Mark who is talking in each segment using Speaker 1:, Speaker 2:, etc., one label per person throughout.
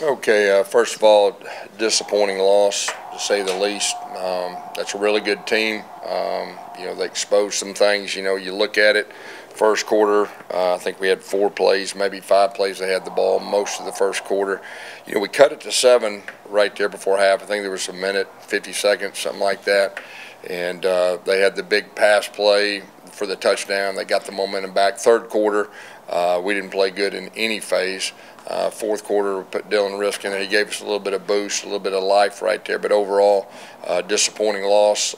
Speaker 1: Okay, first of all, disappointing loss, to say the least. That's a really good team. They exposed some things. You look at it, first quarter, I think we had 4 plays, maybe 5 plays they had the ball most of the first quarter. We cut it to 7 right there before half. I think there was a minute, 50 seconds, something like that. And they had the big pass play for the touchdown. They got the momentum back. Third quarter, we didn't play good in any phase. Fourth quarter, we put Dylan Risk in there. He gave us a little bit of boost, a little bit of life right there. But overall, disappointing loss.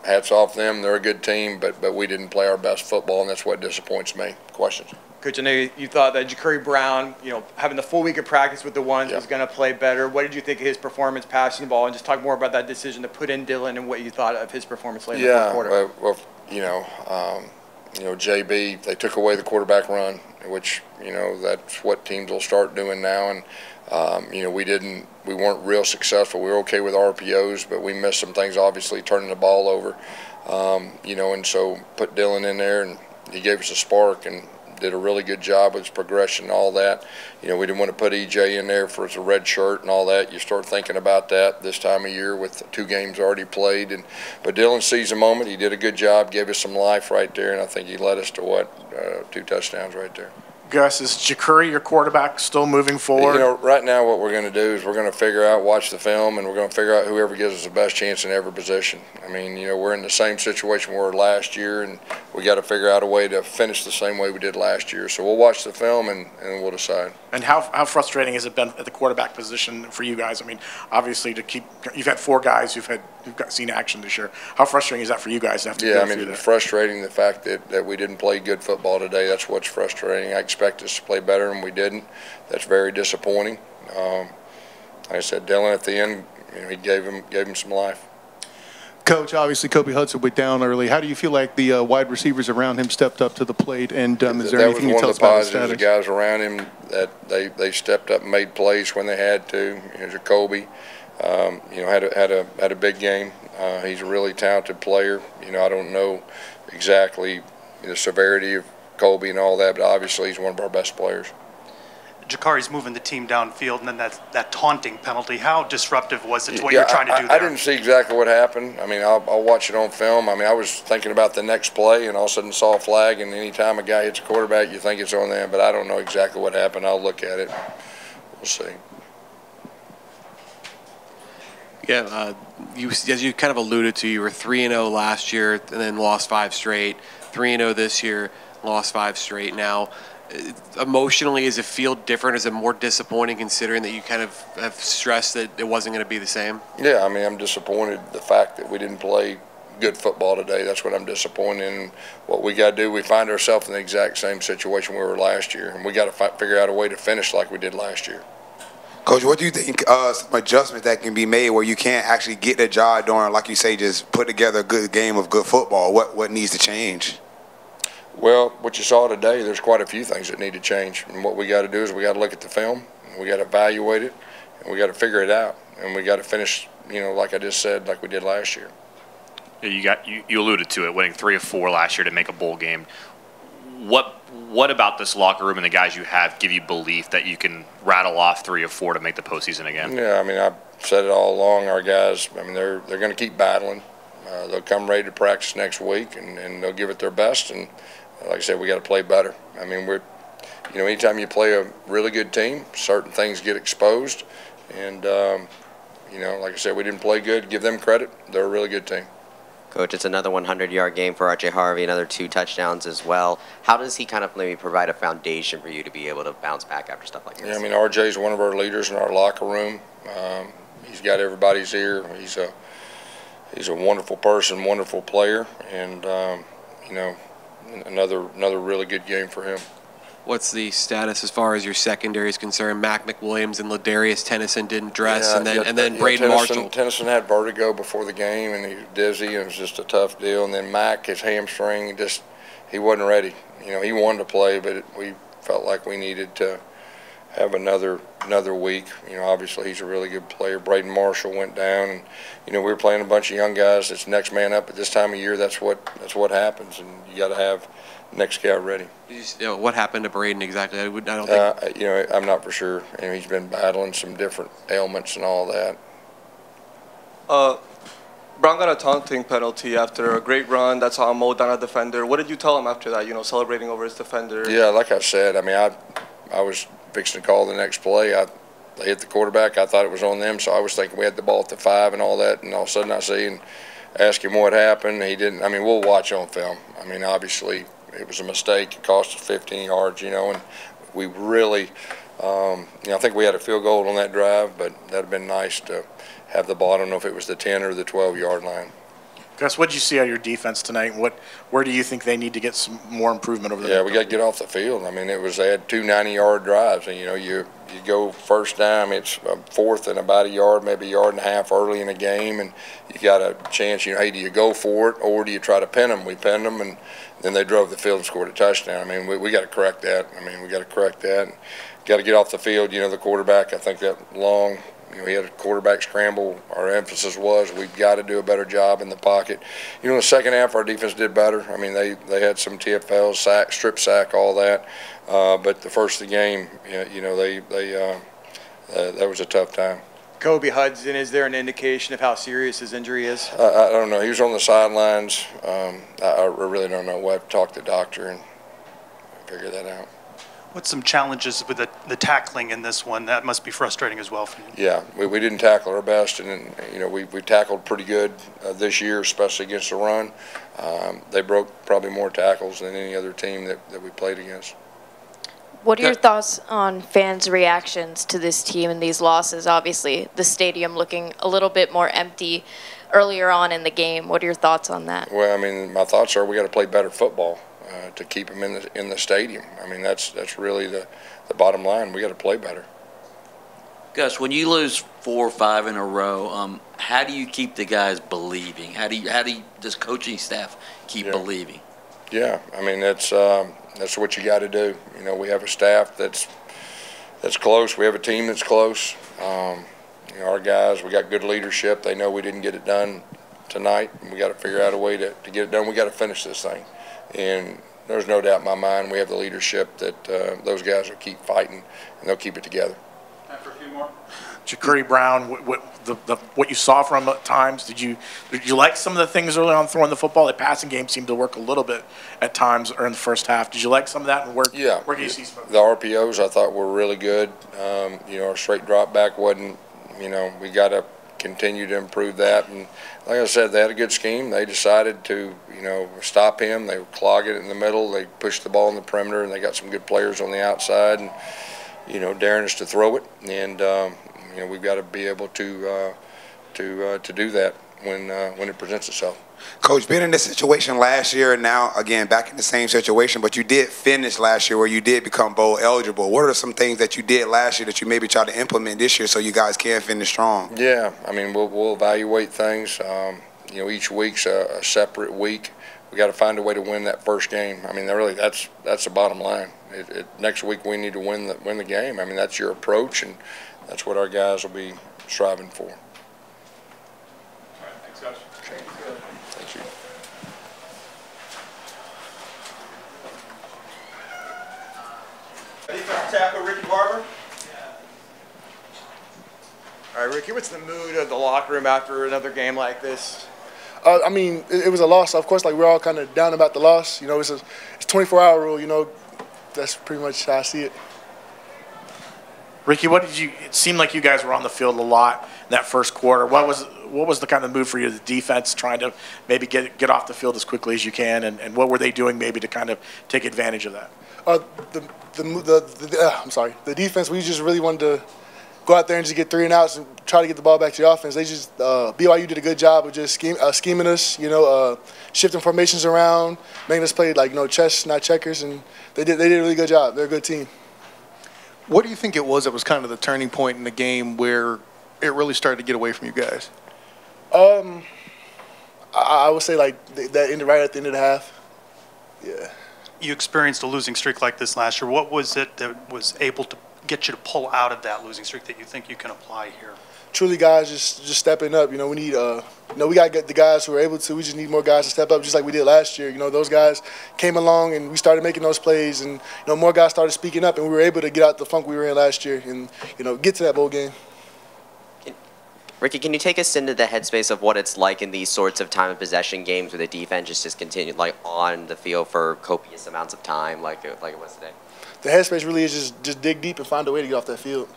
Speaker 1: Hats off them. They're a good team, but we didn't play our best football, and that's what disappoints me. Questions?
Speaker 2: Coach, I know you thought that Ja'Cory Brown, having the full week of practice with the ones was going to play better. What did you think of his performance passing the ball? And just talk more about that decision to put in Dylan and what you thought of his performance late in the fourth quarter.
Speaker 1: JB, they took away the quarterback run, which, that's what teams will start doing now. And, we weren't real successful. We were okay with RPOs, but we missed some things, obviously, turning the ball over. And so put Dylan in there, and he gave us a spark and did a really good job with his progression and all that. We didn't want to put EJ in there for his red shirt and all that. You start thinking about that this time of year with 2 games already played. But Dylan seized the moment. He did a good job, gave us some life right there, and I think he led us to 2 touchdowns right there.
Speaker 3: Gus, is Ja'Cory, your quarterback, still moving forward?
Speaker 1: Right now what we're going to do is we're going to figure out, watch the film, and we're going to figure out whoever gives us the best chance in every position. I mean, we're in the same situation we were last year, and we got to figure out a way to finish the same way we did last year. So we'll watch the film, and we'll decide.
Speaker 3: And how frustrating has it been at the quarterback position for you guys? I mean, obviously you've had 4 guys who've seen action this year. How frustrating is that for you guys to have to go through that?
Speaker 1: It's frustrating the fact that we didn't play good football today. That's what's frustrating. I expect us to play better, and we didn't. That's very disappointing. Like I said, Dylan at the end, he gave him some life.
Speaker 4: Coach, obviously Kobe Hudson went down early. How do you feel like the wide receivers around him stepped up to the plate? And is there anything you can tell us about his status?
Speaker 1: That was one of the positives. The guys around him, that they stepped up and made plays when they had to. Jacoby, had a big game. He's a really talented player. I don't know exactly the severity of Kobe and all that, but obviously he's one of our best players.
Speaker 5: Ja'Cory's moving the team downfield, and then that taunting penalty. How disruptive was it to what you're trying to do there?
Speaker 1: I didn't see exactly what happened. I mean, I'll watch it on film. I mean, I was thinking about the next play, and all of a sudden saw a flag, and anytime a guy hits a quarterback, you think it's on them, but I don't know exactly what happened. I'll look at it. We'll see.
Speaker 6: Yeah, as you kind of alluded to, you were 3-0 last year and then lost 5 straight. 3-0 this year, lost 5 straight now. Emotionally, does it feel different? Is it more disappointing considering that you kind of have stressed that it wasn't going to be the same?
Speaker 1: Yeah, I mean, I'm disappointed the fact that we didn't play good football today. That's what I'm disappointed in. What we got to do, we find ourselves in the exact same situation we were last year, and we got to figure out a way to finish like we did last year.
Speaker 7: Coach, what do you think some adjustments that can be made where you can't actually get the job done, like you say, just put together a good game of good football? What needs to change?
Speaker 1: Well, what you saw today, there's quite a few things that need to change. And what we got to do is we got to look at the film, and we got to evaluate it, and we got to figure it out. And we got to finish, like I just said, like we did last year.
Speaker 8: You alluded to it, winning 3 of 4 last year to make a bowl game. What about this locker room and the guys you have give you belief that you can rattle off 3 of 4 to make the postseason again?
Speaker 1: Yeah, I mean, I've said it all along. Our guys, I mean, they're going to keep battling. They'll come ready to practice next week, and they'll give it their best. And like I said, we got to play better. I mean, anytime you play a really good team, certain things get exposed. And, like I said, we didn't play good. Give them credit. They're a really good team.
Speaker 9: Coach, it's another 100-yard game for R.J. Harvey, another 2 touchdowns as well. How does he kind of maybe provide a foundation for you to be able to bounce back after stuff like this?
Speaker 1: Yeah, I mean, R.J. is one of our leaders in our locker room. He's got everybody's ear. He's a wonderful person, wonderful player, and another really good game for him.
Speaker 6: What's the status as far as your secondary is concerned? Mac McWilliams and Ladarius Tennyson didn't dress, and then Braden Marshall.
Speaker 1: Tennyson had vertigo before the game, and he was dizzy, and it was just a tough deal. And then Mac, his hamstring, he wasn't ready. He wanted to play, but we felt like we needed to have another week. You know, obviously he's a really good player. Braden Marshall went down, and you know we were playing a bunch of young guys. It's next man up at this time of year. That's what happens, and you got to have next guy ready.
Speaker 6: What happened to Braden exactly? I don't think.
Speaker 1: You know, I'm not for sure. You know, he's been battling some different ailments and all that.
Speaker 10: Brown got a taunting penalty after a great run. That's how mowed down a defender. What did you tell him after that? You know, celebrating over his defender.
Speaker 1: Yeah, like I said, I mean, I was fixing to call the next play. They hit the quarterback. I thought it was on them, so I was thinking we had the ball at the 5 and all that. And all of a sudden I see and ask him what happened. He didn't. I mean, we'll watch on film. I mean, obviously it was a mistake. It cost us 15 yards, you know, and we really, you know, I think we had a field goal on that drive, but that would have been nice to have the ball. I don't know if it was the 10 or the 12-yard line.
Speaker 3: Gus, what did you see out of your defense tonight? Where do you think they need to get some more improvement over the
Speaker 1: Yeah, we got to get off the field. I mean, they had 2 90-yard drives, and you know, you go first time, it's fourth and about a yard, maybe a yard and a half early in the game, and you got a chance. You know, hey, do you go for it or do you try to pin them? We pinned them, and then they drove the field and scored a touchdown. I mean, we got to correct that. I mean, we got to correct that. And got to get off the field. You know, the quarterback. I think that long. You know, he had a quarterback scramble. Our emphasis was we've got to do a better job in the pocket. You know, in the second half, our defense did better. I mean, they had some TFLs, sack, strip sack, all that. But the first of the game, you know, that was a tough time.
Speaker 2: Kobe Hudson, is there an indication of how serious his injury is?
Speaker 1: I don't know. He was on the sidelines. I really don't know. We'll have to talk to the doctor and figure that out.
Speaker 5: What's some challenges with the tackling in this one? That must be frustrating as well for you.
Speaker 1: Yeah, we didn't tackle our best, and you know we tackled pretty good this year, especially against the run. They broke probably more tackles than any other team that we played against.
Speaker 11: What are your thoughts on fans' reactions to this team and these losses? Obviously, the stadium looking a little bit more empty earlier on in the game. What are your thoughts on that?
Speaker 1: Well, I mean, my thoughts are we got to play better football to keep them in the stadium. I mean, that's really the bottom line. We got to play better.
Speaker 12: Gus, when you lose 4 or 5 in a row, how do you keep the guys believing? How does coaching staff keep believing?
Speaker 1: Yeah, I mean that's what you got to do. You know, we have a staff that's close. We have a team that's close. You know, our guys, we got good leadership. They know we didn't get it done tonight, and we got to figure out a way to get it done. We got to finish this thing, and there's no doubt in my mind we have the leadership that those guys will keep fighting and they'll keep it together.
Speaker 3: Time for a few more. Ja'Cory Brown, what you saw from him at times, did you like some of the things early on throwing the football? The passing game seemed to work a little bit at times or in the first half. Did you like some of that? And where can you see some?
Speaker 1: The RPOs I thought were really good. You know, our straight drop back wasn't. You know, we got to continue to improve that. And like I said, they had a good scheme. They decided to, you know, stop him. They would clog it in the middle. They pushed the ball in the perimeter, and they got some good players on the outside, and you know, daring us to throw it. And you know, we've got to be able to do that when it presents itself.
Speaker 7: Coach, being in this situation last year and now, again, back in the same situation, but you did finish last year where you did become bowl eligible. What are some things that you did last year that you maybe try to implement this year so you guys can finish strong?
Speaker 1: Yeah, I mean, we'll evaluate things. You know, each week's a separate week. We got to find a way to win that first game. I mean, really, that's the bottom line. Next week we need to win the game. I mean, that's your approach, and that's what our guys will be striving for.
Speaker 3: All right, thanks, Coach.
Speaker 1: Thank you.
Speaker 2: Defensive tackle Ricky Barber. All right, Ricky, what's the mood of the locker room after another game like this?
Speaker 13: I mean, it was a loss. Of course, like we're all kind of down about the loss. You know, it's 24-hour rule. You know, that's pretty much how I see it.
Speaker 3: Ricky, it seemed like you guys were on the field a lot in that first quarter. What was the kind of move for you, the defense, trying to maybe get off the field as quickly as you can, and what were they doing maybe to kind of take advantage of that?
Speaker 13: I'm sorry. The defense, we just really wanted to go out there and just get 3 and outs and try to get the ball back to the offense. They just BYU did a good job of just scheming us, you know, shifting formations around, making us play like, you know, chess, not checkers, and they did a really good job. They're a good team.
Speaker 4: What do you think it was that was kind of the turning point in the game where it really started to get away from you guys?
Speaker 13: I would say like that ended right at the end of the half. Yeah.
Speaker 5: You experienced a losing streak like this last year. What was it that was able to get you to pull out of that losing streak that you think you can apply here?
Speaker 13: Truly, guys, just stepping up. We need, we got to get the guys who are able to. We just need more guys to step up, just like we did last year. Those guys came along and we started making those plays, and more guys started speaking up, and we were able to get out the funk we were in last year and get to that bowl game.
Speaker 9: Ricky, can you take us into the headspace of what it's like in these sorts of time of possession games where the defense just continued on the field for copious amounts of time, like it was today?
Speaker 13: The headspace really is just dig deep and find a way to get off that field.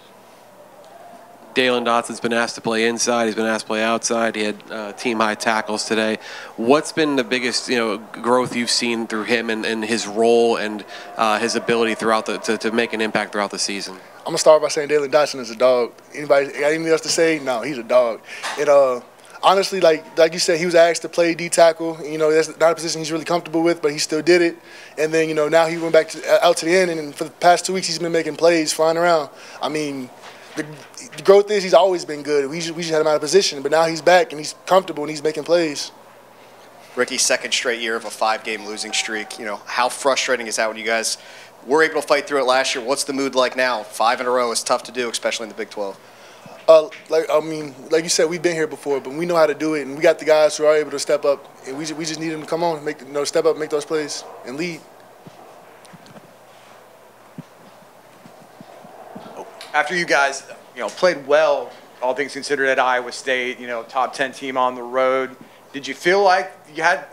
Speaker 6: Dalen Dotson's been asked to play inside. He's been asked to play outside. He had team-high tackles today. What's been the biggest, growth you've seen through him and his role and his ability throughout to make an impact throughout the season?
Speaker 13: I'm gonna start by saying Dalen Dotson is a dog. Anybody got anything else to say? No, he's a dog. And honestly, like you said, he was asked to play D tackle. That's not a position he's really comfortable with, but he still did it. And then now he went back out to the end, and for the past 2 weeks he's been making plays, flying around. I mean, the growth is he's always been good. We just had him out of position, but now he's back and he's comfortable and he's making plays.
Speaker 14: Ricky's second straight year of a 5-game losing streak. How frustrating is that when you guys were able to fight through it last year? What's the mood like now? 5 in a row is tough to do, especially in the Big 12.
Speaker 13: Like you said, we've been here before, but we know how to do it, and we got the guys who are able to step up, and we just need them to come on, step up, make those plays, and lead.
Speaker 2: After you guys, played well, all things considered, at Iowa State, top 10 team on the road, did you feel like you had,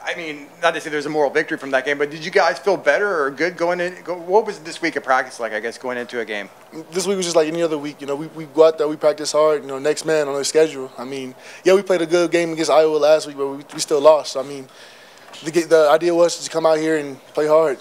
Speaker 2: not to say there's a moral victory from that game, but did you guys feel better or good going in? What was this week of practice like, I guess, going into a game?
Speaker 13: This week was just like any other week. We go out there, we practice hard, next man on the schedule. We played a good game against Iowa last week, but we still lost. The idea was to come out here and play hard.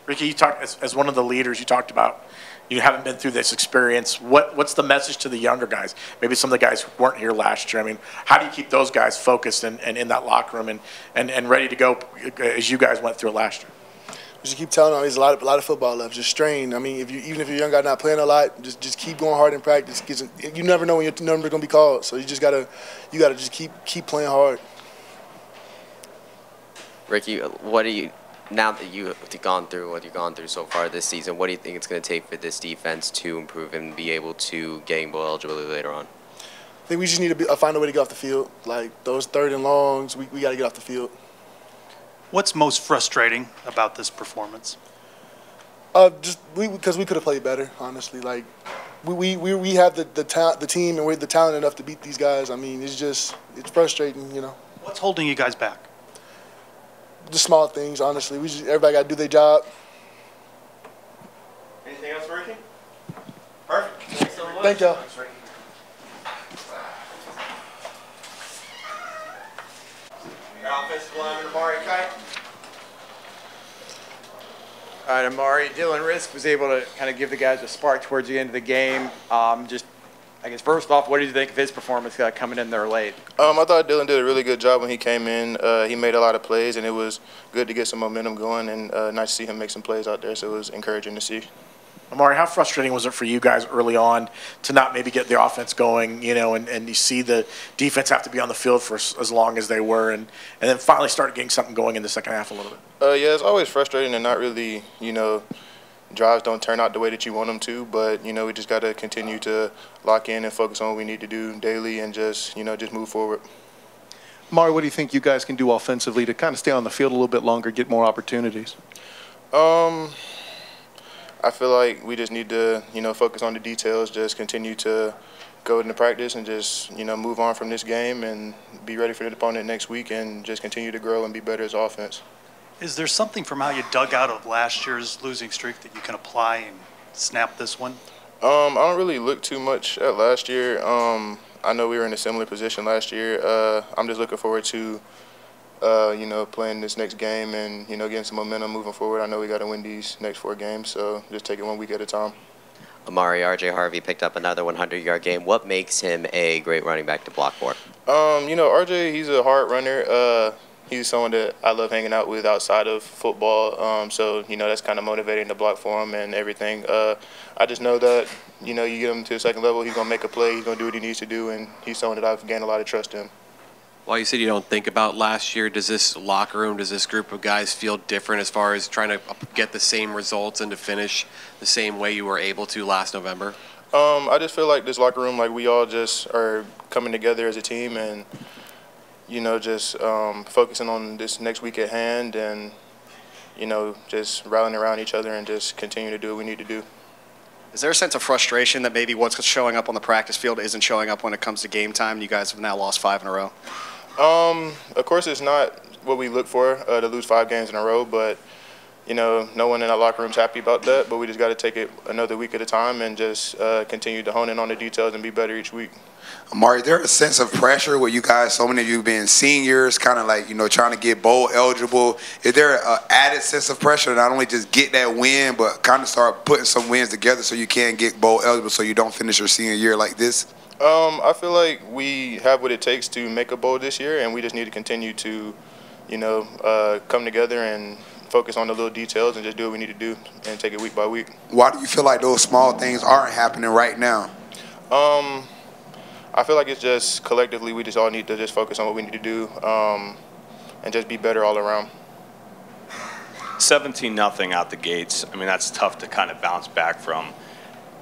Speaker 3: Ricky, you talked as one of the leaders, you talked about you haven't been through this experience. What's the message to the younger guys? Maybe some of the guys who weren't here last year. How do you keep those guys focused and in that locker room and ready to go as you guys went through it last year?
Speaker 13: We just keep telling them there's a lot of football left. Just strain. Even if you're a young guy not playing a lot, just keep going hard in practice. You never know when your number's gonna be called, so you gotta just keep playing hard.
Speaker 9: Ricky, now that you've gone through what you've gone through so far this season, what do you think it's going to take for this defense to improve and be able to gain bowl eligibility later on?
Speaker 13: I think we just need to find a way to get off the field. Like those 3rd and longs, we got to get off the field.
Speaker 5: What's most frustrating about this performance?
Speaker 13: Because we could have played better, honestly. Like we have the team and we're the talent enough to beat these guys. It's frustrating,
Speaker 5: What's holding you guys back?
Speaker 13: The small things, honestly. Everybody got to do their job.
Speaker 3: Anything else for Ricky? Perfect. Thanks so much.
Speaker 13: Thank y'all.
Speaker 3: Thanks, Ricky. Our offensive lineman, Amari Kight.
Speaker 2: All right, Amari, Dylan Risk was able to kind of give the guys a spark towards the end of the game. I guess first off, what did you think of his performance coming in there late?
Speaker 15: I thought Dylan did a really good job when he came in. He made a lot of plays, and it was good to get some momentum going, and nice to see him make some plays out there, so it was encouraging to see.
Speaker 3: Amari, how frustrating was it for you guys early on to not maybe get the offense going, and you see the defense have to be on the field for as long as they were, and then finally start getting something going in the second half a little bit?
Speaker 15: Yeah, it's always frustrating and not really, drives don't turn out the way that you want them to, but, we just got to continue to lock in and focus on what we need to do daily and just move forward.
Speaker 4: Amari, what do you think you guys can do offensively to kind of stay on the field a little bit longer, get more opportunities?
Speaker 15: I feel like we just need to, focus on the details, just continue to go into practice and just, move on from this game and be ready for the opponent next week and just continue to grow and be better as offense.
Speaker 5: Is there something from how you dug out of last year's losing streak that you can apply and snap this one?
Speaker 15: I don't really look too much at last year. I know we were in a similar position last year. I'm just looking forward to, playing this next game and, getting some momentum moving forward. I know we got to win these next 4 games, so just take it 1 week at a time.
Speaker 9: Amari, R.J. Harvey picked up another 100-yard game. What makes him a great running back to block for?
Speaker 15: R.J., he's a hard runner. He's someone that I love hanging out with outside of football, so, that's kind of motivating to block for him and everything. I just know that, you get him to the second level, he's going to make a play, he's going to do what he needs to do, and he's someone that I've gained a lot of trust in.
Speaker 6: While you said you don't think about last year, does this locker room, does this group of guys feel different as far as trying to get the same results and to finish the same way you were able to last November?
Speaker 15: I just feel like this locker room, like we all just are coming together as a team and, you know, just focusing on this next week at hand and, you know, just rallying around each other and just continue to do what we need to do.
Speaker 14: Is there a sense of frustration that maybe what's showing up on the practice field isn't showing up when it comes to game time? You guys have now lost 5 in a row.
Speaker 15: Of course, it's not what we look for to lose 5 games in a row, but you know, no one in our locker room's happy about that. But we just got to take it another week at a time and just continue to hone in on the details and be better each week.
Speaker 7: Amari, is there a sense of pressure with you guys? So many of you being seniors, kind of like, you know, trying to get bowl eligible. Is there an added sense of pressure to not only just get that win, but kind of start putting some wins together so you can get bowl eligible, so you don't finish your senior year like this?
Speaker 15: I feel like we have what it takes to make a bowl this year, and we just need to continue to, you know, come together and focus on the little details and just do what we need to do and take it week by week.
Speaker 7: Why do you feel like those small things aren't happening right now?
Speaker 15: I feel like it's just collectively we just all need to just focus on what we need to do and just be better all around.
Speaker 16: 17-0 out the gates. I mean, that's tough to kind of bounce back from,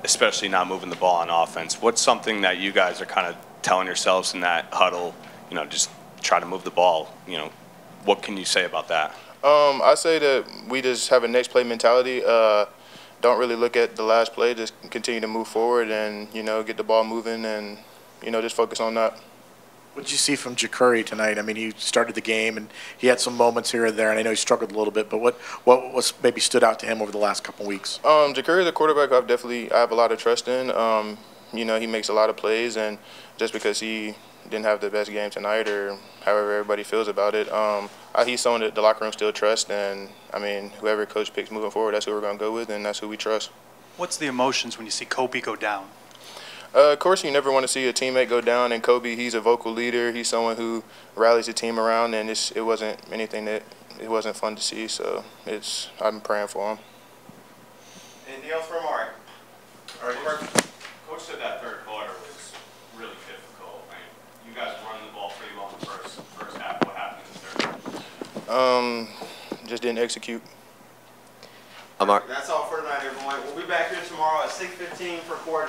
Speaker 16: especially not moving the ball on offense. What's something that you guys are kind of telling yourselves in that huddle, you know, just try to move the ball? You know, what can you say about that?
Speaker 15: I say that we just have a next play mentality. Don't really look at the last play. Just continue to move forward and, you know, get the ball moving and, you know, just focus on that.
Speaker 3: What did you see from Ja'Cory tonight? I mean, he started the game and he had some moments here and there, and I know he struggled a little bit. But what was maybe stood out to him over the last couple of weeks?
Speaker 15: Ja'Cory, the quarterback, I have a lot of trust in. You know, he makes a lot of plays, and just because he didn't have the best game tonight, or however everybody feels about it, he's someone that the locker room still trusts. And I mean, whoever coach picks moving forward, that's who we're going to go with, and that's who we trust.
Speaker 5: What's the emotions when you see Kobe go down?
Speaker 15: Of course, you never want to see a teammate go down, and Kobe, he's a vocal leader. He's someone who rallies the team around, and it wasn't anything that it wasn't fun to see. So I'm praying for him.
Speaker 2: Anything else for Amari?
Speaker 17: All right, Coach said that third quarter was really difficult. I mean, you guys were running the ball pretty well in the first half. What happened in the third?
Speaker 15: Just didn't execute.
Speaker 2: That's all for tonight, everyone. We'll be back here tomorrow at 6:15 for quarter.